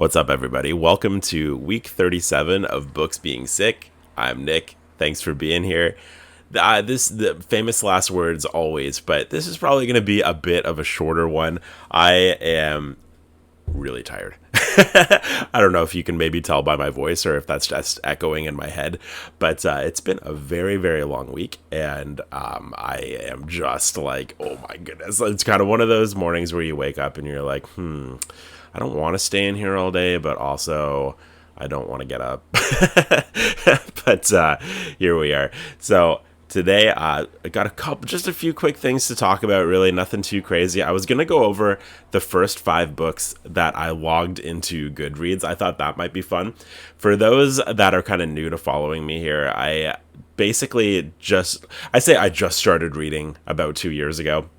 What's up, everybody? Welcome to week 37 of Books Being Sick. I'm Nick. Thanks for being here. The famous last words always, but this is probably going to be a bit of a shorter one. I am really tired. I don't know if you can maybe tell by my voice or if that's just echoing in my head, but it's been a very, very long week, and I am just like, oh my goodness. It's kind of one of those mornings where you wake up and you're like, I don't want to stay in here all day, but also I don't want to get up. But here we are. So today, I got just a few quick things to talk about, really nothing too crazy. I was going to go over the first 5 books that I logged into Goodreads. I thought that might be fun. For those that are kind of new to following me here, I just started reading about 2 years ago.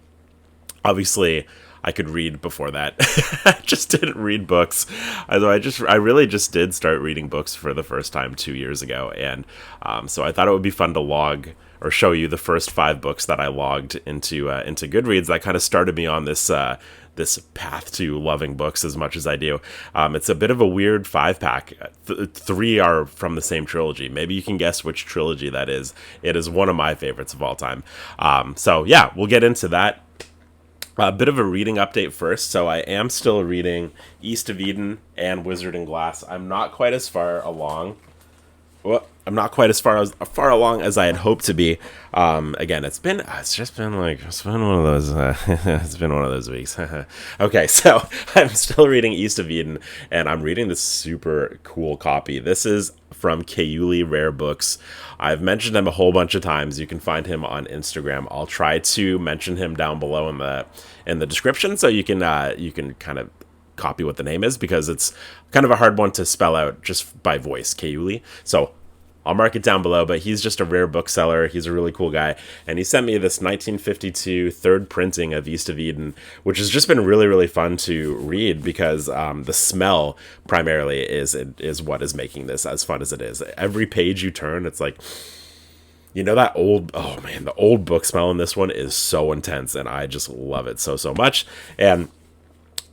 Obviously, I could read before that. I just didn't read books. I really just did start reading books for the first time 2 years ago. And so I thought it would be fun to log or show you the first 5 books that I logged into Goodreads. That kind of started me on this path to loving books as much as I do. It's a bit of a weird 5-pack. 3 are from the same trilogy. Maybe you can guess which trilogy that is. It is one of my favorites of all time. So yeah, we'll get into that. A bit of a reading update first. So I am still reading East of Eden and Wizard and Glass. I'm not quite as far along. Well, I'm not quite as far along as I had hoped to be. Again, it's been one of those it's been one of those weeks. Okay, so I'm still reading East of Eden, and I'm reading this super cool copy. This is from Kayoule Rare Books. I've mentioned him a whole bunch of times. You can find him on Instagram. I'll try to mention him down below in the description, so you can kind of copy what the name is, because it's kind of a hard one to spell out just by voice, Kayoule. So I'll mark it down below, but he's just a rare bookseller. He's a really cool guy. And he sent me this 1952 third printing of East of Eden, which has just been really, really fun to read, because the smell primarily is what is making this as fun as it is. Every page you turn, it's like, that the old book smell in this one is so intense, and I just love it so, so much. And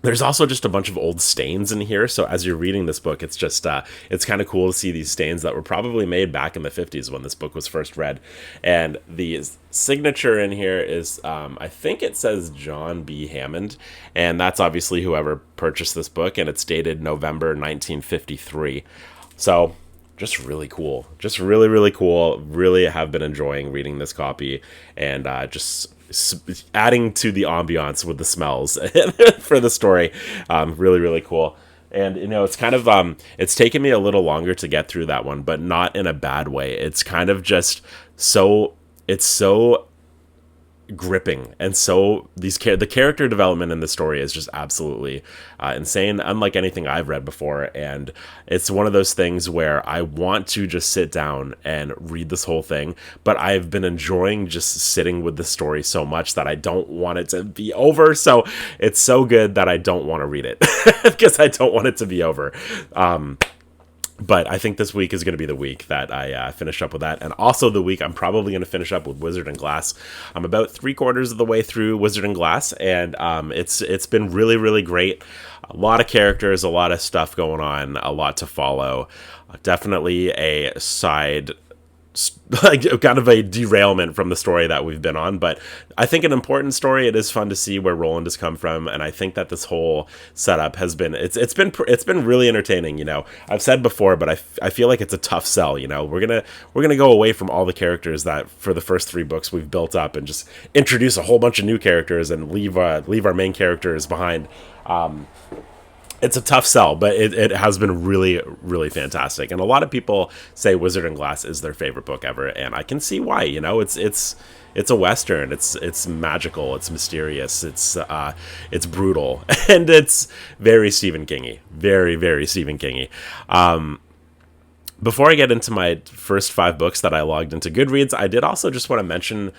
there's also just a bunch of old stains in here, so as you're reading this book, it's just it's kind of cool to see these stains that were probably made back in the 50s when this book was first read. And the signature in here is, I think it says John B. Hammond, and that's obviously whoever purchased this book, and it's dated November 1953. So just really cool. Just really, really cool. Really have been enjoying reading this copy, and just adding to the ambiance with the smells for the story. Really, really cool. And, it's kind of, it's taken me a little longer to get through that one, but not in a bad way. It's kind of just it's so gripping, and so the character development in the story is just absolutely insane, unlike anything I've read before. And it's one of those things where I want to just sit down and read this whole thing, but I've been enjoying just sitting with the story so much that I don't want it to be over. So it's so good that I don't want to read it because I don't want it to be over. But I think this week is going to be the week that I finish up with that. And also the week I'm probably going to finish up with Wizard and Glass. I'm about 3/4 of the way through Wizard and Glass, and it's been really, really great. A lot of characters, a lot of stuff going on, a lot to follow. Definitely a side, like kind of a derailment from the story that we've been on, but I think an important story. It is fun to see where Roland has come from, and I think that this whole setup has been it's been really entertaining. I've said before, but I feel like it's a tough sell. We're gonna go away from all the characters that for the first 3 books we've built up, and just introduce a whole bunch of new characters and leave our main characters behind. It's a tough sell, but it has been really, really fantastic. And a lot of people say Wizard and Glass is their favorite book ever, and I can see why. It's a Western. It's magical. It's mysterious. It's brutal, and it's very Stephen King-y. Very, very Stephen King-y. Before I get into my first 5 books that I logged into Goodreads, I did also just want to mention,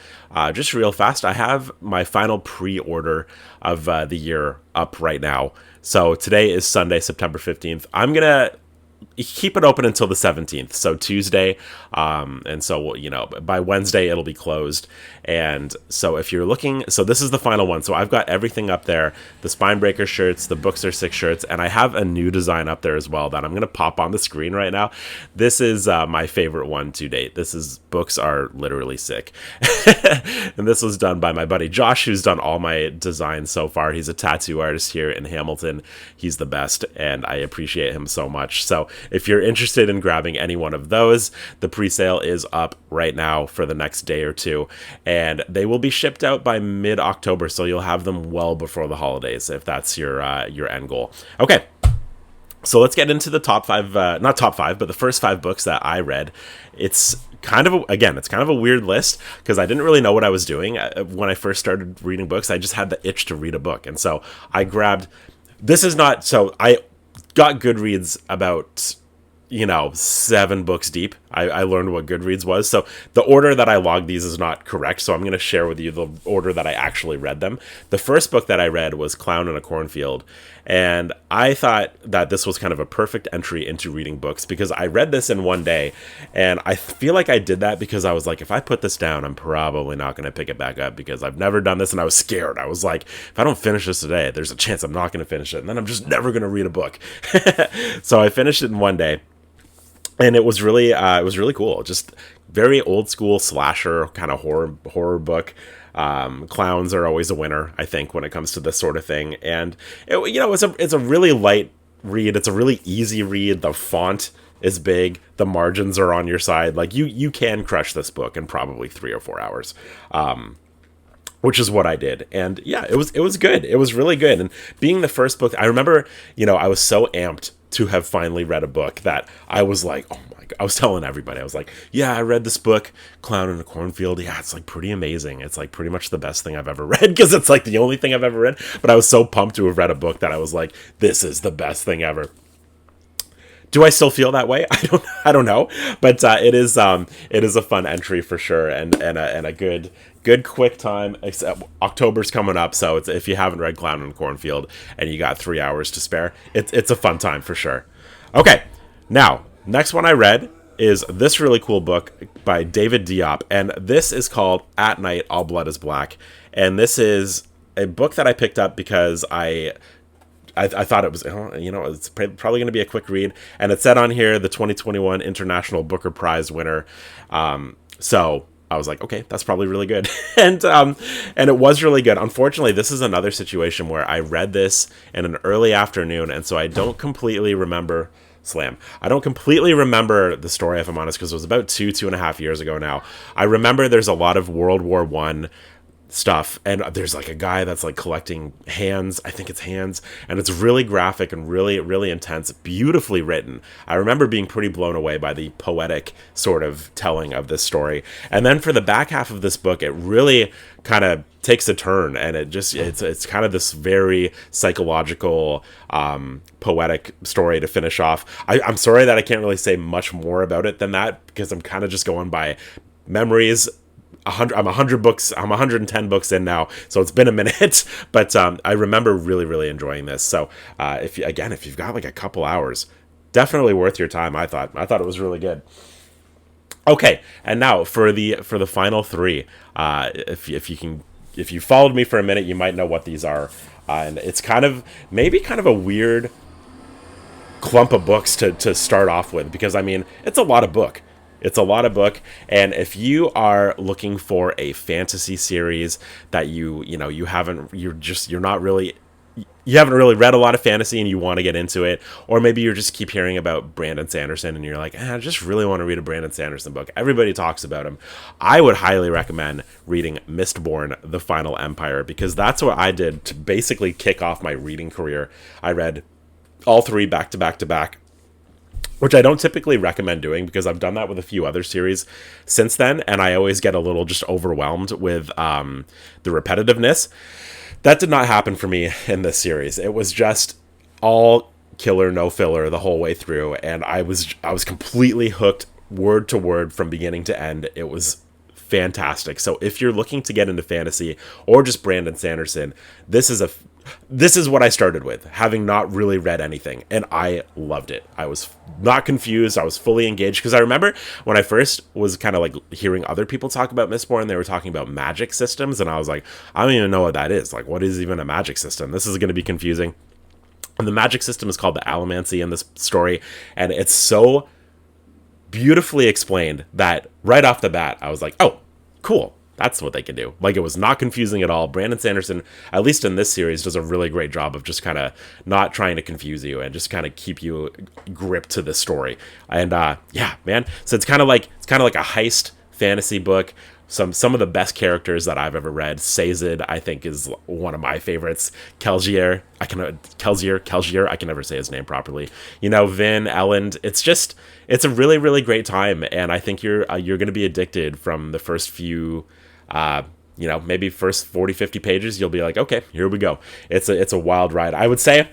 just real fast, I have my final pre-order of the year up right now. So today is Sunday, September 15th. I'm going to keep it open until the 17th, so Tuesday, and so by Wednesday it'll be closed. And so if you're looking, so this is the final one. So I've got everything up there: the Spinebreaker shirts, the Books Are Sick shirts, and I have a new design up there as well that I'm gonna pop on the screen right now. This is my favorite one to date. This is Books Are Literally Sick, and this was done by my buddy Josh, who's done all my designs so far. He's a tattoo artist here in Hamilton. He's the best, and I appreciate him so much. So if you're interested in grabbing any one of those, the pre-sale is up right now for the next day or two, and they will be shipped out by mid-October, so you'll have them well before the holidays if that's your end goal. Okay. So let's get into the top five, not top five, but the first 5 books that I read. It's kind of a weird list because I didn't really know what I was doing when I first started reading books. I just had the itch to read a book. And so I grabbed, I got Goodreads about, 7 books deep. I learned what Goodreads was. So the order that I logged these is not correct. So I'm going to share with you the order that I actually read them. The first book that I read was Clown in a Cornfield. And I thought that this was kind of a perfect entry into reading books because I read this in one day. And I feel like I did that because I was like, if I put this down, I'm probably not going to pick it back up because I've never done this. And I was scared. I was like, if I don't finish this today, there's a chance I'm not going to finish it. And then I'm just never going to read a book. So I finished it in one day. And it was really cool. Just very old school slasher kind of horror book. Clowns are always a winner, I think, when it comes to this sort of thing. And it's a really light read. It's a really easy read. The font is big. The margins are on your side. Like you can crush this book in probably 3 or 4 hours. Which is what I did. And yeah, it was good. It was really good. And being the first book, I remember, I was so amped to have finally read a book that I was like, oh my God. I was telling everybody, I was like, yeah, I read this book, Clown in a Cornfield. Yeah, it's like pretty amazing. It's like pretty much the best thing I've ever read because it's like the only thing I've ever read. But I was so pumped to have read a book that I was like, this is the best thing ever. Do I still feel that way? I don't know, but it is a fun entry for sure, and a good quick time. Except October's coming up, so if you haven't read Clown in a Cornfield and you got 3 hours to spare, it's a fun time for sure. Okay, now next one I read is this really cool book by David Diop, and this is called At Night All Blood is Black, and this is a book that I picked up because I thought it was, it's probably going to be a quick read. And it said on here, the 2021 International Booker Prize winner. So I was like, okay, that's probably really good. and it was really good. Unfortunately, this is another situation where I read this in an early afternoon. And so I don't completely remember I don't completely remember the story, if I'm honest, because it was about 2.5 years ago now. I remember there's a lot of World War I stuff, and there's like a guy that's like collecting hands. I think it's hands, and it's really graphic and really, really intense, beautifully written. I remember being pretty blown away by the poetic sort of telling of this story. And then for the back half of this book, it really kind of takes a turn, and it's kind of this very psychological, poetic story to finish off. I'm sorry that I can't really say much more about it than that because I'm kind of just going by memories. I'm 110 books in now, so it's been a minute, but I remember really, really enjoying this. So if you've got like a couple hours, definitely worth your time. I thought it was really good. Okay, and now for the final 3, if you followed me for a minute, you might know what these are, and it's kind of a weird clump of books to start off with because it's a lot of book. It's a lot of book, and if you are looking for a fantasy series that you haven't really read a lot of fantasy and you want to get into it, or maybe you just keep hearing about Brandon Sanderson and you're like, I just really want to read a Brandon Sanderson book. Everybody talks about him. I would highly recommend reading Mistborn, The Final Empire, because that's what I did to basically kick off my reading career. I read all 3 back to back to back, which I don't typically recommend doing because I've done that with a few other series since then, and I always get a little just overwhelmed with the repetitiveness. That did not happen for me in this series. It was just all killer, no filler the whole way through, and I was completely hooked word to word from beginning to end. It was fantastic. So if you're looking to get into fantasy or just Brandon Sanderson, this is this is what I started with, having not really read anything, and I loved it. I was not confused. I was fully engaged, because I remember when I first was kind of like hearing other people talk about Mistborn, they were talking about magic systems, and I was like, I don't even know what that is. Like, what is even a magic system? This is going to be confusing. And the magic system is called the Allomancy in this story, and it's so beautifully explained that right off the bat, I was like, oh, cool. That's what they can do. Like, it was not confusing at all. Brandon Sanderson, at least in this series, does a really great job of just kind of not trying to confuse you and just kind of keep you gripped to the story. And yeah, man. So it's kind of like a heist fantasy book. Some of the best characters that I've ever read. Sazed, I think, is one of my favorites. Kelsier, I can never say his name properly. You know, Vin, Elend. It's a really, really great time, and I think you're going to be addicted from the first few. Maybe first 40, 50 pages, you'll be like, okay, here we go. It's a wild ride. I would say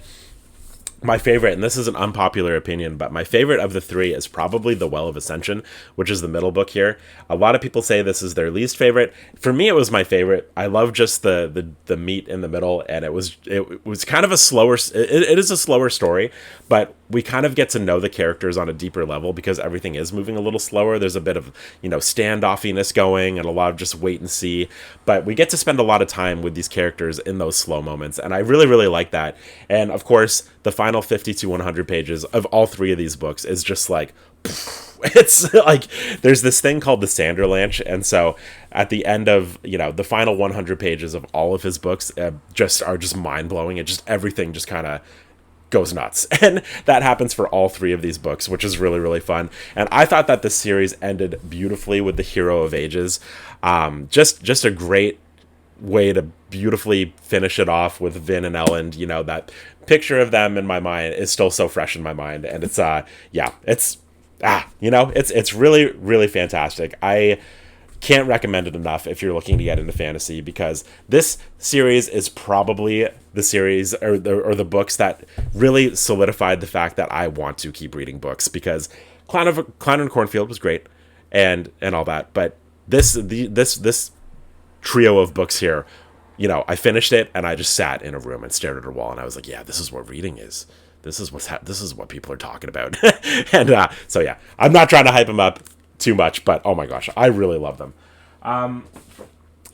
my favorite, and this is an unpopular opinion, but my favorite of the three is probably The Well of Ascension, which is the middle book here. A lot of people say this is their least favorite. For me, it was my favorite. I love just the meat in the middle, and it was kind of a slower. It is a slower story, but we kind of get to know the characters on a deeper level because everything is moving a little slower. There's a bit of, standoffiness going and a lot of just wait and see, but we get to spend a lot of time with these characters in those slow moments, and I really, really like that. And of course, the final 50 to 100 pages of all three of these books is just like, it's like there's this thing called the Sanderlanche, and so at the end of the final 100 pages of all of his books are just mind-blowing, and just everything just kind of goes nuts. And that happens for all three of these books, which is really, really fun. And I thought that the series ended beautifully with the Hero of Ages. Just a great way to beautifully finish it off with Vin and Elend. That picture of them in my mind is still so fresh in my mind, and it's it's really, really fantastic. I can't recommend it enough if you're looking to get into fantasy, because this series is probably the series or the books that really solidified the fact that I want to keep reading books, because Clown and Cornfield was great and all that, but this trio of books here, I finished it and I just sat in a room and stared at a wall, and I was like, yeah, this is what reading is. This is what people are talking about. And so yeah, I'm not trying to hype them up too much, but oh my gosh, I really love them.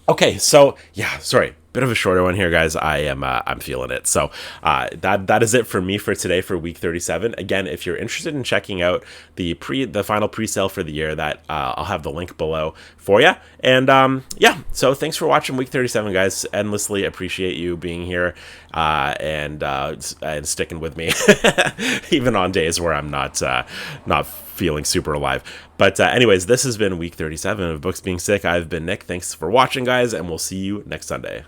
Okay, so yeah, sorry, bit of a shorter one here, guys. I'm feeling it. So that is it for me for today for week 37. Again, if you're interested in checking out the final pre-sale for the year, that I'll have the link below for you. And yeah, so thanks for watching week 37, guys. Endlessly appreciate you being here and sticking with me, even on days where I'm not feeling super alive. But anyways, this has been week 37 of Books Being Sick. I've been Nick. Thanks for watching, guys, and we'll see you next Sunday.